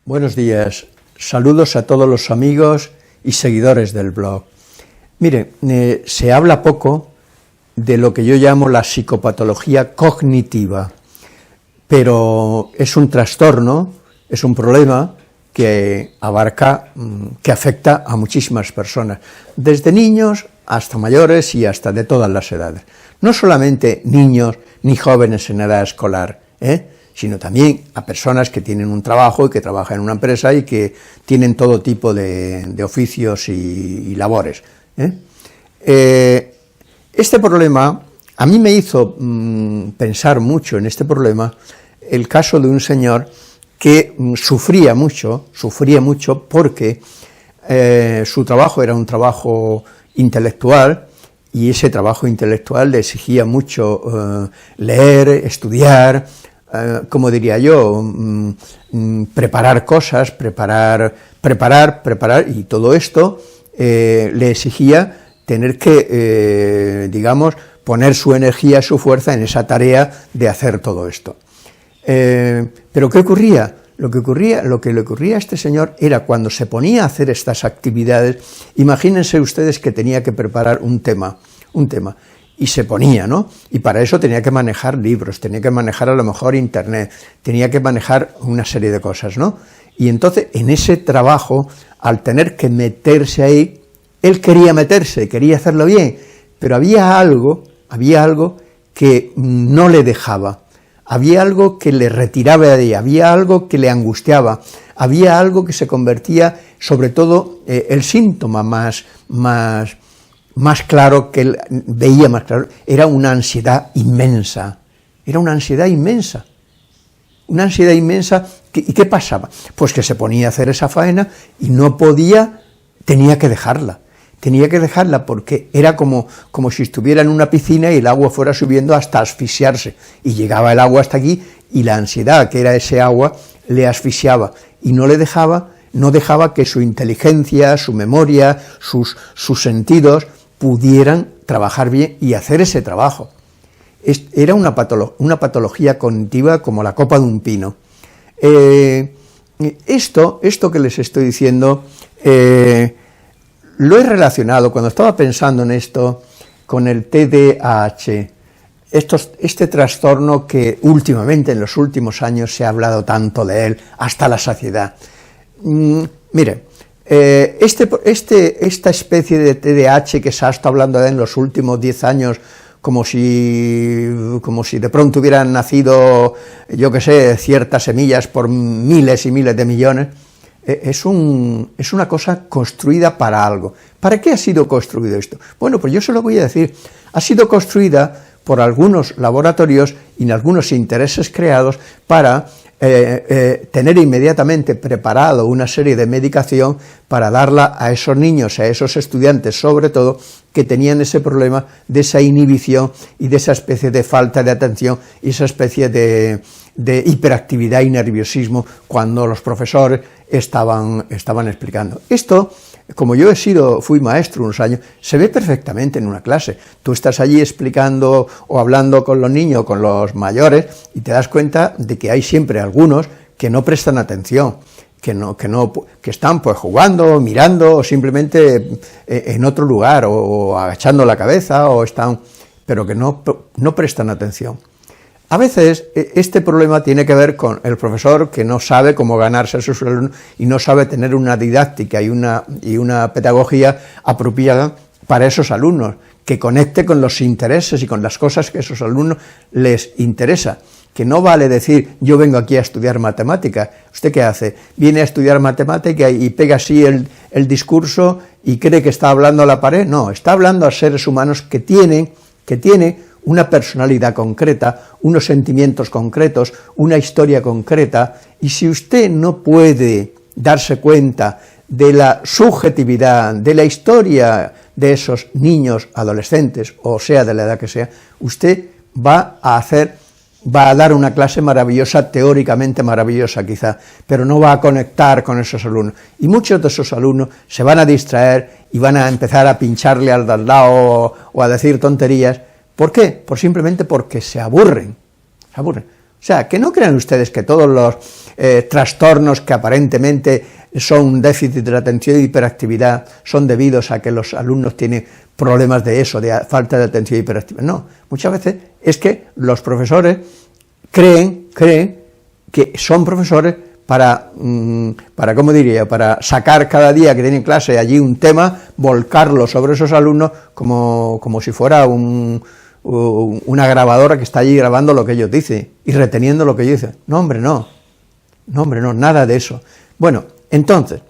Buenos días, saludos a todos los amigos y seguidores del blog. Mire, se habla poco de lo que yo llamo la psicopatología cognitiva, pero es un trastorno, es un problema que abarca, que afecta a muchísimas personas, desde niños hasta mayores y hasta de todas las edades. No solamente niños ni jóvenes en edad escolar, sino también a personas que tienen un trabajo y que trabajan en una empresa y que tienen todo tipo de oficios y labores. Este problema, a mí me hizo pensar mucho en este problema el caso de un señor que sufría mucho porque su trabajo era un trabajo intelectual, y ese trabajo intelectual le exigía mucho leer, estudiar, como diría yo, preparar cosas, preparar, y todo esto le exigía tener que, digamos, poner su energía, su fuerza en esa tarea de hacer todo esto. Pero ¿qué ocurría? Lo que le ocurría a este señor era cuando se ponía a hacer estas actividades, imagínense ustedes que tenía que preparar un tema, y se ponía, ¿no? Y para eso tenía que manejar libros, tenía que manejar a lo mejor internet, tenía que manejar una serie de cosas, ¿no? Y entonces en ese trabajo, al tener que meterse ahí, él quería meterse, quería hacerlo bien, pero había algo que no le dejaba. Había algo que le retiraba de ahí, había algo que le angustiaba, había algo que se convertía, sobre todo, el síntoma más claro, que él veía más claro, era una ansiedad inmensa, ¿y qué pasaba? Pues que se ponía a hacer esa faena y no podía, tenía que dejarla porque era como si estuviera en una piscina y el agua fuera subiendo hasta asfixiarse, y llegaba el agua hasta aquí, y la ansiedad, que era ese agua, le asfixiaba, y no dejaba que su inteligencia, su memoria, sus sentidos pudieran trabajar bien y hacer ese trabajo. Era una patología cognitiva como la copa de un pino. Esto que les estoy diciendo, lo he relacionado, cuando estaba pensando en esto, con el TDAH, este trastorno que últimamente, en los últimos años, se ha hablado tanto de él, hasta la saciedad. Mire, esta especie de TDAH que se ha estado hablando de él en los últimos 10 años, como si de pronto hubieran nacido, yo qué sé, ciertas semillas por miles y miles de millones, es una cosa construida para algo. ¿Para qué ha sido construido esto? Bueno, pues yo se lo voy a decir. Ha sido construida por algunos laboratorios y en algunos intereses creados para tener inmediatamente preparado una serie de medicación para darla a esos niños, a esos estudiantes, sobre todo, que tenían ese problema de esa inhibición y de esa especie de falta de atención y esa especie de hiperactividad y nerviosismo cuando los profesores estaban explicando. Esto, como yo fui maestro unos años, se ve perfectamente en una clase. Tú estás allí explicando o hablando con los niños, con los mayores, y te das cuenta de que hay siempre algunos que no prestan atención, que están pues jugando, mirando, o simplemente en otro lugar, o agachando la cabeza, pero que no prestan atención. A veces este problema tiene que ver con el profesor que no sabe cómo ganarse a sus alumnos y no sabe tener una didáctica y una pedagogía apropiada para esos alumnos, que conecte con los intereses y con las cosas que a esos alumnos les interesa. Que no vale decir, yo vengo aquí a estudiar matemáticas. ¿Usted qué hace? Viene a estudiar matemáticas y pega así el discurso y cree que está hablando a la pared. No, está hablando a seres humanos que tienen una personalidad concreta, unos sentimientos concretos, una historia concreta, y si usted no puede darse cuenta de la subjetividad, de la historia de esos niños, adolescentes, o sea, de la edad que sea, usted va a dar una clase maravillosa, teóricamente maravillosa quizá, pero no va a conectar con esos alumnos, y muchos de esos alumnos se van a distraer y van a empezar a pincharle al de al lado o a decir tonterías. ¿Por qué? Simplemente porque se aburren. sea, que no crean ustedes que todos los trastornos que aparentemente son un déficit de la atención y hiperactividad son debidos a que los alumnos tienen problemas de eso, de falta de atención y hiperactividad. No, muchas veces es que los profesores creen que son profesores para ¿cómo diría?, para sacar cada día que tienen clase allí un tema, volcarlo sobre esos alumnos como si fuera una grabadora que está allí grabando lo que ellos dicen y reteniendo lo que ellos dicen. No, hombre, no, nada de eso. Bueno, entonces,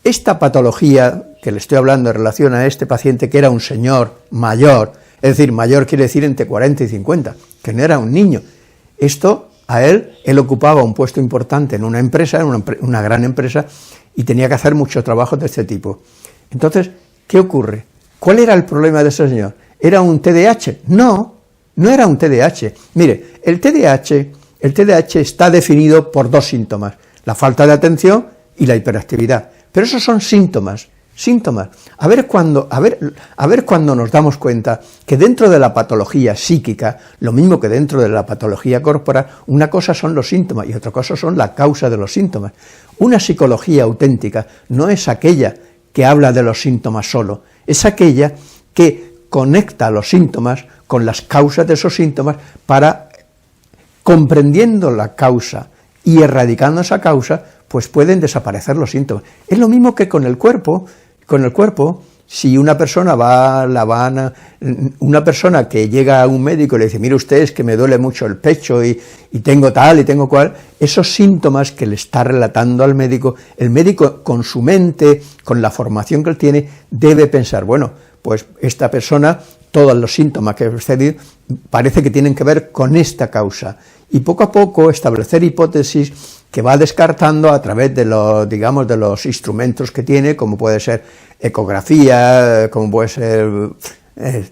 esta patología que le estoy hablando en relación a este paciente, que era un señor mayor, es decir, mayor quiere decir entre 40 y 50, que no era un niño, esto a él ocupaba un puesto importante en una empresa, en una gran empresa, y tenía que hacer muchos trabajos de este tipo. Entonces, ¿qué ocurre? ¿Cuál era el problema de ese señor? ¿Era un TDAH? No era un TDAH. Mire, el TDAH está definido por dos síntomas, la falta de atención y la hiperactividad. Pero esos son síntomas. A ver cuando nos damos cuenta que dentro de la patología psíquica, lo mismo que dentro de la patología corporal, una cosa son los síntomas y otra cosa son la causa de los síntomas. Una psicología auténtica no es aquella que habla de los síntomas solo, es aquella que conecta los síntomas con las causas de esos síntomas para, comprendiendo la causa y erradicando esa causa, pues pueden desaparecer los síntomas. Es lo mismo que con el cuerpo. Si una persona una persona que llega a un médico y le dice, mire usted, es que me duele mucho el pecho y tengo tal y tengo cual, esos síntomas que le está relatando al médico, el médico con su mente, con la formación que él tiene, debe pensar, bueno, pues esta persona, todos los síntomas que usted parece que tienen que ver con esta causa, y poco a poco establecer hipótesis que va descartando a través de los instrumentos que tiene, como puede ser ecografía, como puede ser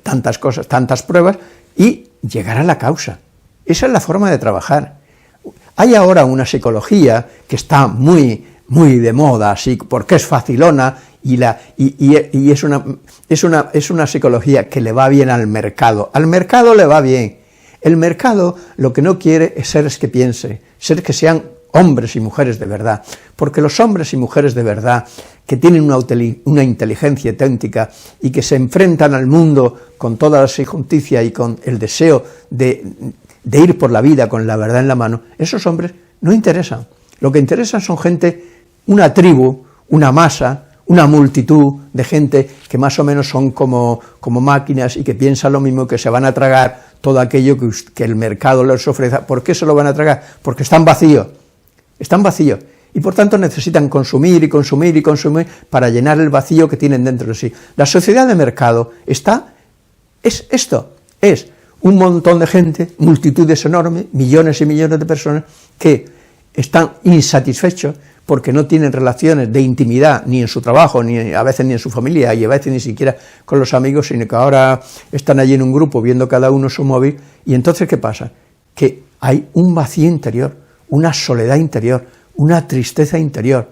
tantas cosas, tantas pruebas, y llegar a la causa. Esa es la forma de trabajar. Hay ahora una psicología que está muy de moda, así, porque es facilona, y es una psicología que le va bien al mercado. Al mercado le va bien. El mercado lo que no quiere es seres que piensen, seres que sean hombres y mujeres de verdad, porque los hombres y mujeres de verdad, que tienen una inteligencia auténtica y que se enfrentan al mundo con toda la injusticia y con el deseo de ir por la vida con la verdad en la mano, esos hombres no interesan. Lo que interesan son gente, una tribu, una masa, una multitud de gente que más o menos son como máquinas y que piensan lo mismo, que se van a tragar todo aquello que el mercado les ofrece. ¿Por qué se lo van a tragar? Porque están vacíos, y por tanto necesitan consumir para llenar el vacío que tienen dentro de sí. La sociedad de mercado es un montón de gente, multitudes enormes, millones y millones de personas que están insatisfechos porque no tienen relaciones de intimidad ni en su trabajo, ni a veces ni en su familia, y a veces ni siquiera con los amigos, sino que ahora están allí en un grupo viendo cada uno su móvil, y entonces ¿qué pasa? Que hay un vacío interior, una soledad interior, una tristeza interior,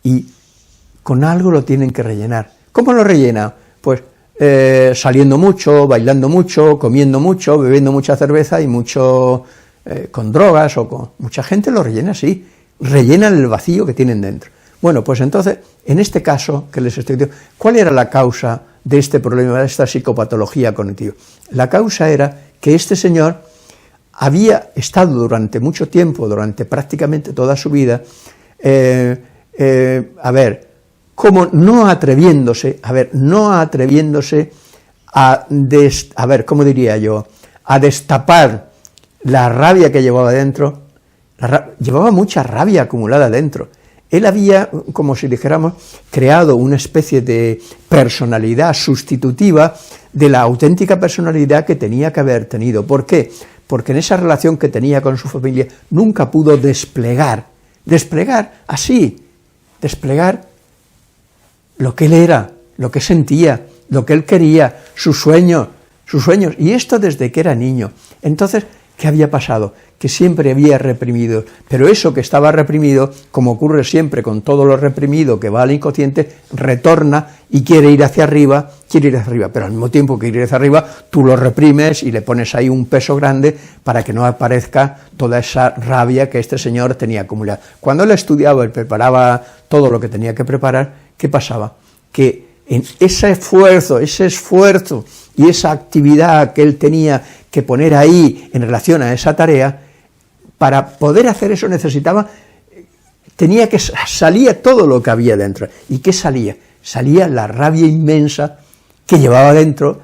y con algo lo tienen que rellenar. ¿Cómo lo rellenan? Pues saliendo mucho, bailando mucho, comiendo mucho, bebiendo mucha cerveza y mucho con drogas, o con mucha gente lo rellena así, rellenan el vacío que tienen dentro. Bueno, pues entonces, en este caso que les estoy diciendo, ¿cuál era la causa de este problema, de esta psicopatología cognitiva? La causa era que este señor había estado durante mucho tiempo, durante prácticamente toda su vida, como no atreviéndose a destapar la rabia que llevaba dentro. Llevaba mucha rabia acumulada dentro. Él había, como si dijéramos, creado una especie de personalidad sustitutiva de la auténtica personalidad que tenía que haber tenido. ¿Por qué? Porque en esa relación que tenía con su familia nunca pudo desplegar lo que él era, lo que sentía, lo que él quería, sus sueños, y esto desde que era niño. Entonces, ¿Qué había pasado? Que siempre había reprimido, pero eso que estaba reprimido, como ocurre siempre con todo lo reprimido que va al inconsciente, retorna y quiere ir hacia arriba, pero al mismo tiempo que ir hacia arriba, tú lo reprimes y le pones ahí un peso grande para que no aparezca toda esa rabia que este señor tenía acumulada. Cuando él estudiaba y preparaba todo lo que tenía que preparar, ¿qué pasaba? Que en ese esfuerzo y esa actividad que él tenía que poner ahí en relación a esa tarea, para poder hacer eso salía todo lo que había dentro. ¿Y qué salía? Salía la rabia inmensa que llevaba dentro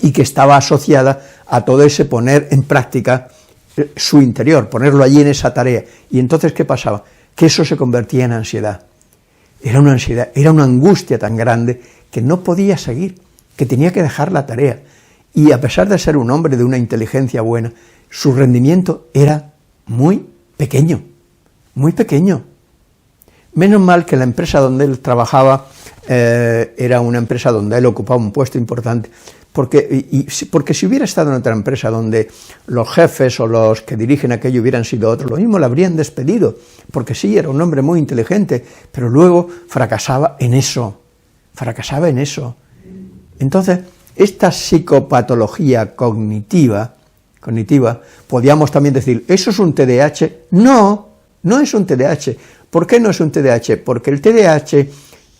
y que estaba asociada a todo ese poner en práctica su interior, ponerlo allí en esa tarea. Y entonces, ¿qué pasaba? Que eso se convertía en ansiedad. Era una ansiedad, era una angustia tan grande que no podía seguir, que tenía que dejar la tarea. Y a pesar de ser un hombre de una inteligencia buena, su rendimiento era muy pequeño, muy pequeño. Menos mal que la empresa donde él trabajaba era una empresa donde él ocupaba un puesto importante, porque si hubiera estado en otra empresa donde los jefes o los que dirigen aquello hubieran sido otros, lo mismo le habrían despedido, porque sí, era un hombre muy inteligente, pero luego fracasaba en eso. Entonces, esta psicopatología cognitiva, podríamos también decir, ¿eso es un TDAH? No, no es un TDAH. ¿Por qué no es un TDAH? Porque el TDAH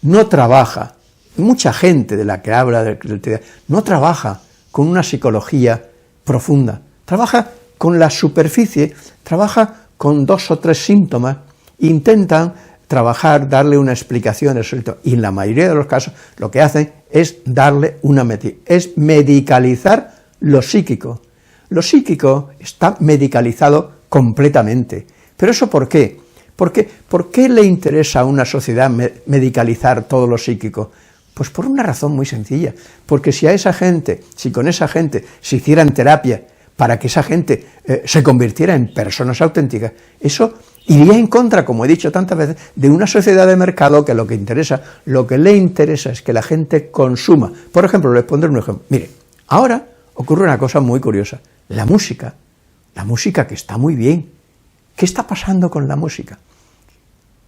no trabaja, mucha gente de la que habla del TDAH, no trabaja con una psicología profunda, trabaja con la superficie, trabaja con 2 o 3 síntomas, intentan trabajar, darle una explicación, y en la mayoría de los casos lo que hacen es darle es medicalizar lo psíquico. Lo psíquico está medicalizado completamente. ¿Pero eso por qué? ¿Por qué le interesa a una sociedad medicalizar todo lo psíquico? Pues por una razón muy sencilla, porque si con esa gente se hicieran terapia para que esa gente se convirtiera en personas auténticas, eso iría en contra, como he dicho tantas veces, de una sociedad de mercado que lo que le interesa es que la gente consuma. Por ejemplo, les pondré un ejemplo. Mire, ahora ocurre una cosa muy curiosa, la música que está muy bien. ¿Qué está pasando con la música?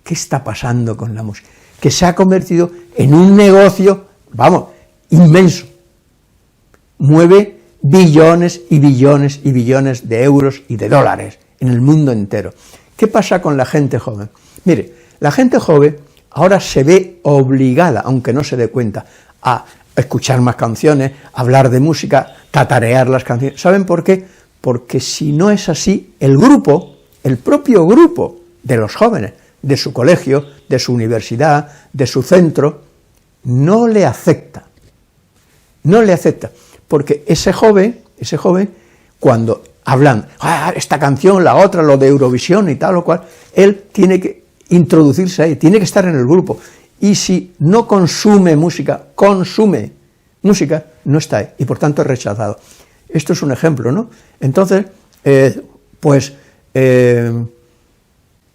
¿Qué está pasando con la música? Que se ha convertido en un negocio, inmenso. Mueve billones y billones y billones de euros y de dólares en el mundo entero. ¿Qué pasa con la gente joven? Mire, la gente joven ahora se ve obligada, aunque no se dé cuenta, a escuchar más canciones, a hablar de música, tatarear las canciones. ¿Saben por qué? Porque si no es así, el propio grupo de los jóvenes, de su colegio, de su universidad, de su centro, no le acepta, porque ese joven, cuando hablan, esta canción, la otra, lo de Eurovisión y tal o cual, él tiene que introducirse ahí, tiene que estar en el grupo, y si no consume música, no está ahí, y por tanto es rechazado. Esto es un ejemplo, ¿no? Entonces,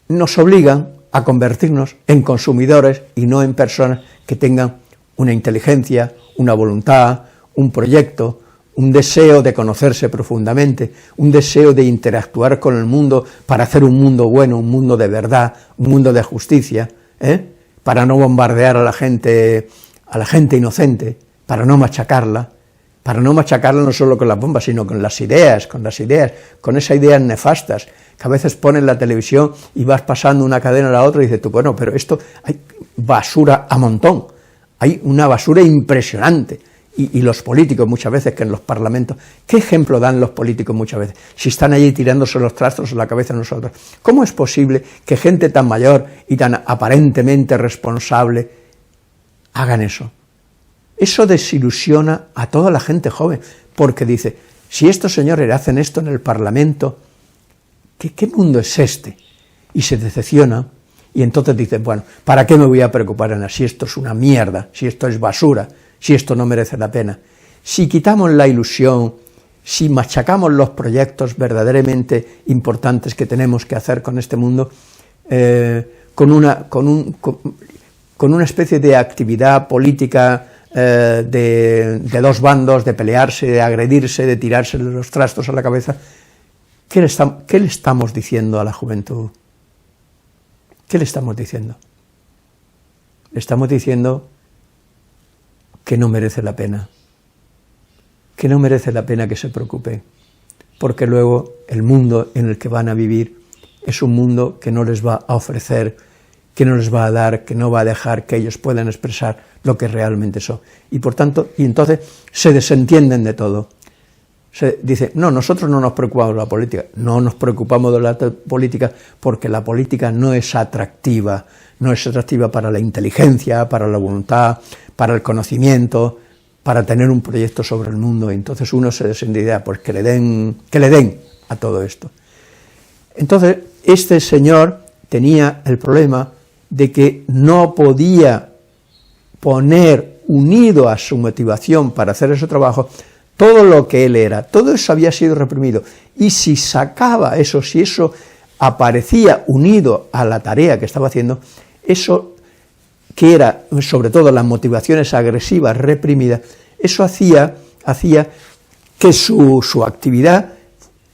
nos obligan a convertirnos en consumidores y no en personas que tengan una inteligencia, una voluntad, un proyecto, un deseo de conocerse profundamente, un deseo de interactuar con el mundo para hacer un mundo bueno, un mundo de verdad, un mundo de justicia, para no bombardear a la gente inocente, para no machacarla no solo con las bombas, sino con las ideas, con esas ideas nefastas, que a veces ponen la televisión y vas pasando una cadena a la otra y dices tú, bueno, pero esto, hay basura a montón, hay una basura impresionante, y los políticos muchas veces, que en los parlamentos, ¿qué ejemplo dan los políticos muchas veces? Si están allí tirándose los trastos en la cabeza a nosotros, ¿cómo es posible que gente tan mayor y tan aparentemente responsable hagan eso? Eso desilusiona a toda la gente joven, porque dice, si estos señores hacen esto en el Parlamento, ¿qué mundo es este? Y se decepciona, y entonces dice, bueno, ¿para qué me voy a preocupar en eso? Si esto es una mierda, si esto es basura, si esto no merece la pena. Si quitamos la ilusión, si machacamos los proyectos verdaderamente importantes que tenemos que hacer con este mundo, con una especie de actividad política de dos bandos, de pelearse, de agredirse, de tirarse los trastos a la cabeza, ¿qué le estamos diciendo a la juventud? ¿Qué le estamos diciendo? Le estamos diciendo que no merece la pena, que no merece la pena que se preocupe, porque luego el mundo en el que van a vivir es un mundo que no les va a ofrecer, que no les va a dar, que no va a dejar que ellos puedan expresar lo que realmente son. Y por tanto, y entonces se desentienden de todo. Se dice, no, nosotros no nos preocupamos de la política, no nos preocupamos de la política porque la política no es atractiva para la inteligencia, para la voluntad, para el conocimiento, para tener un proyecto sobre el mundo. Entonces uno se desentiende, pues que le den a todo esto. Entonces, este señor tenía el problema de que no podía poner unido a su motivación para hacer ese trabajo todo lo que él era, todo eso había sido reprimido, y si sacaba eso, si eso aparecía unido a la tarea que estaba haciendo, eso que era sobre todo las motivaciones agresivas, reprimidas, eso hacía que su actividad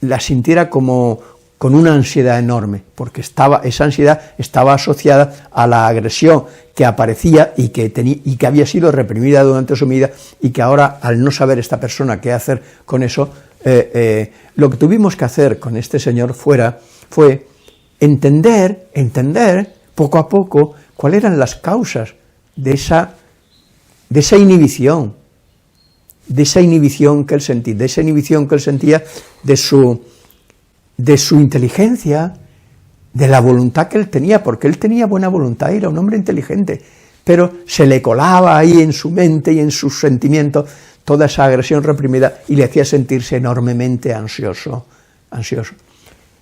la sintiera como con una ansiedad enorme, porque esa ansiedad estaba asociada a la agresión que aparecía y que había sido reprimida durante su vida, y que ahora, al no saber esta persona qué hacer con eso, lo que tuvimos que hacer con este señor fue entender poco a poco cuáles eran las causas de esa inhibición, que él sentía, de su inteligencia, de la voluntad que él tenía, porque él tenía buena voluntad, era un hombre inteligente, pero se le colaba ahí en su mente y en sus sentimientos toda esa agresión reprimida y le hacía sentirse enormemente ansioso.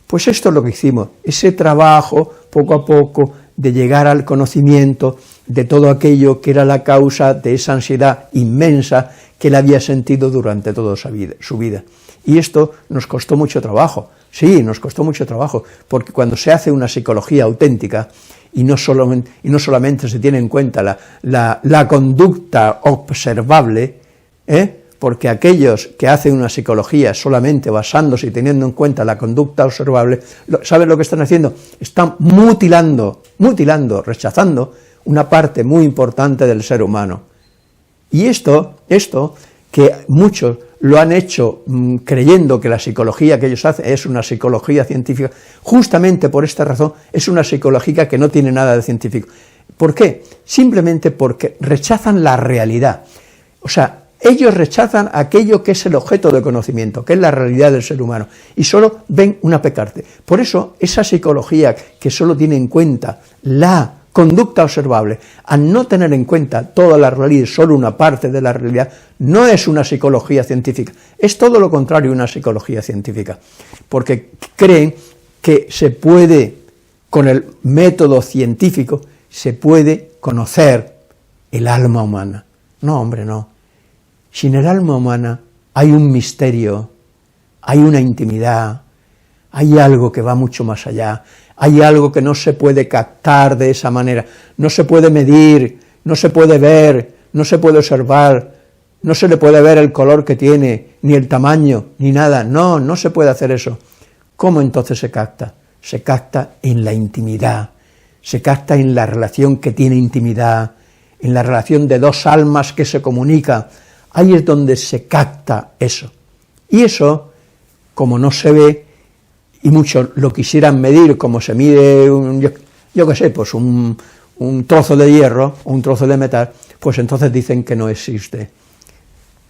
Pues esto es lo que hicimos, ese trabajo poco a poco de llegar al conocimiento de todo aquello que era la causa de esa ansiedad inmensa que él había sentido durante toda su vida. Y esto nos costó mucho trabajo. Sí, nos costó mucho trabajo, porque cuando se hace una psicología auténtica y no solamente se tiene en cuenta la conducta observable, porque aquellos que hacen una psicología solamente basándose y teniendo en cuenta la conducta observable, ¿saben lo que están haciendo? Están mutilando, rechazando una parte muy importante del ser humano. Y esto que muchos lo han hecho creyendo que la psicología que ellos hacen es una psicología científica, justamente por esta razón es una psicología que no tiene nada de científico. ¿Por qué? Simplemente porque rechazan la realidad. O sea, ellos rechazan aquello que es el objeto de conocimiento, que es la realidad del ser humano, y solo ven una parte. Por eso, esa psicología que solo tiene en cuenta la conducta observable, al no tener en cuenta toda la realidad, solo una parte de la realidad, no es una psicología científica, es todo lo contrario una psicología científica, porque creen que se puede, con el método científico, se puede conocer el alma humana. No, hombre, no. Sin el alma humana hay un misterio, hay una intimidad, hay algo que va mucho más allá, hay algo que no se puede captar de esa manera, no se puede medir, no se puede ver, no se puede observar, no se le puede ver el color que tiene, ni el tamaño, ni nada, no se puede hacer eso. ¿Cómo entonces se capta? Se capta en la intimidad, se capta en la relación que tiene intimidad, en la relación de dos almas que se comunican, ahí es donde se capta eso. Y eso, como no se ve, y muchos lo quisieran medir como se mide yo qué sé, pues un trozo de hierro, o un trozo de metal, pues entonces dicen que no existe.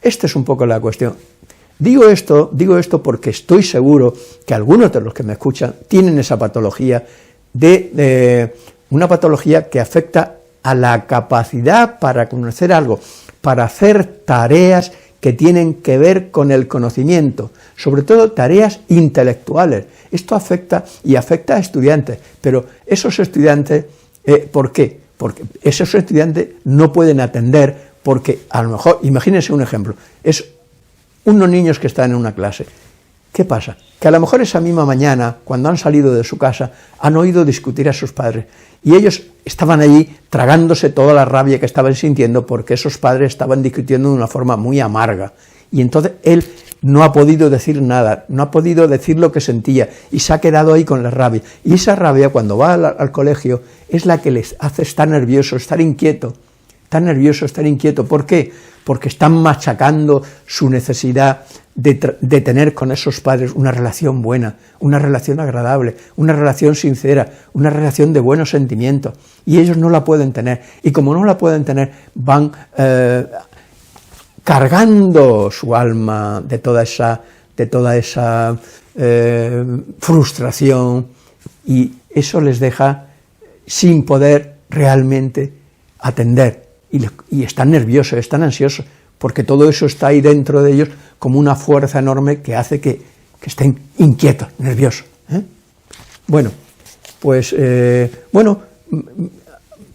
Esta es un poco la cuestión. Digo esto porque estoy seguro que algunos de los que me escuchan tienen esa patología, una patología que afecta a la capacidad para conocer algo, para hacer tareas que tienen que ver con el conocimiento, sobre todo tareas intelectuales. Esto afecta a estudiantes, pero esos estudiantes, ¿por qué? Porque esos estudiantes no pueden atender, porque a lo mejor, imagínense un ejemplo, es unos niños que están en una clase. ¿Qué pasa? Que a lo mejor esa misma mañana, cuando han salido de su casa, han oído discutir a sus padres, y ellos estaban allí tragándose toda la rabia que estaban sintiendo porque esos padres estaban discutiendo de una forma muy amarga, y entonces él no ha podido decir nada, no ha podido decir lo que sentía, y se ha quedado ahí con la rabia, y esa rabia cuando va al colegio es la que les hace estar nervioso, estar inquieto, ¿por qué? Porque están machacando su necesidad de tener con esos padres una relación buena, una relación agradable, una relación sincera, una relación de buenos sentimientos, y ellos no la pueden tener, y como no la pueden tener, van cargando su alma de toda esa frustración, y eso les deja sin poder realmente atender, y están nerviosos, están ansiosos, porque todo eso está ahí dentro de ellos como una fuerza enorme que hace que estén inquietos, nerviosos. Bueno, pues,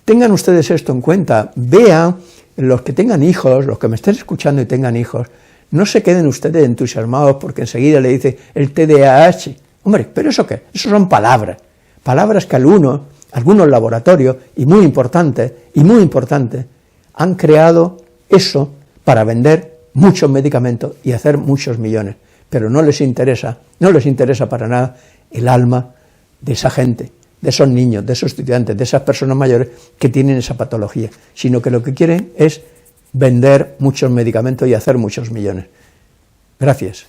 tengan ustedes esto en cuenta, vean, los que tengan hijos, los que me estén escuchando y tengan hijos, no se queden ustedes entusiasmados porque enseguida le dice el TDAH. Hombre, ¿pero eso qué? Eso son palabras que algunos laboratorios, y muy importantes, han creado eso para vender muchos medicamentos y hacer muchos millones, pero no les interesa para nada el alma de esa gente, de esos niños, de esos estudiantes, de esas personas mayores que tienen esa patología, sino que lo que quieren es vender muchos medicamentos y hacer muchos millones. Gracias.